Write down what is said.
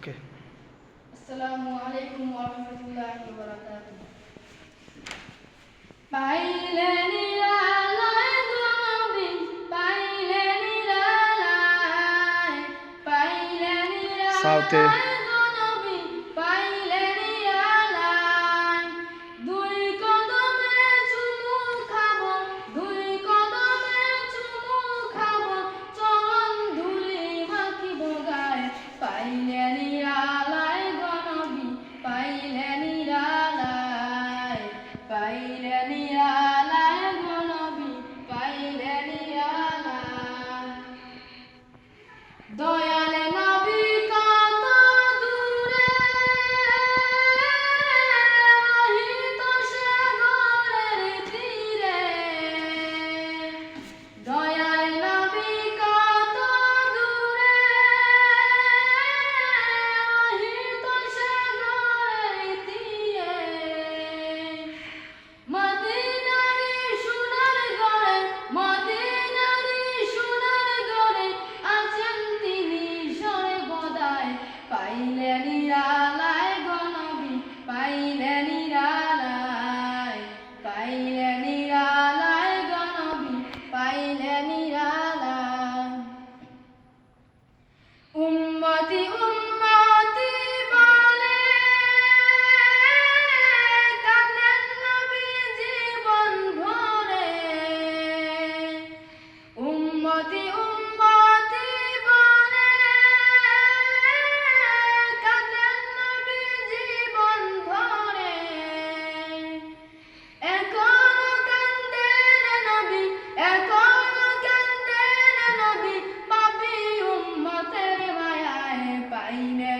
ওকে। আসসালামু আলাইকুম ওয়া রাহমাতুল্লাহি ওয়া বারাকাতুহু। পাইলে নিরালায় গো নবী, পাইলে নিরালায়, পাইলে সাউথে নিরালায় গো নবী, পাইলে নিরালায়। দুই কদমে চুমু খাবো, দুই কদমে চুমু খাবো, চরণ ধুলি মাখিব গায়ে। পাইলে নিরালায় গো নবী, পাইলে নিরালায়, পাইলে নিরালায় গো নবী, পাইলে নিরালায়। দয়ালে নবী কত দূরে, রহিত সাগরের তীরে। দয়ালে নবী কত দূরে, রহিত সাগরের তীরে। মদিনারি সোনার ঘরে, মদিনারি সোনার ঘরে আছেন তিনি সর্বদাই। পাইলে নিরালায় গো নবী, পাইলে নিরালায়, পাইলে নিরালায় গো নবী, পাইলে নিরালায়। উম্মতি উম্মতি বলে কাঁদেন নবী জীবন ভরে। উম্মতি উম্মতি বলে কাঁদেন নবী জীবন ভরে। এখনো কাঁদেন নবী, এখনো কাঁদেন নবী, পাপী উম্মতের মায়ায়। পাইলে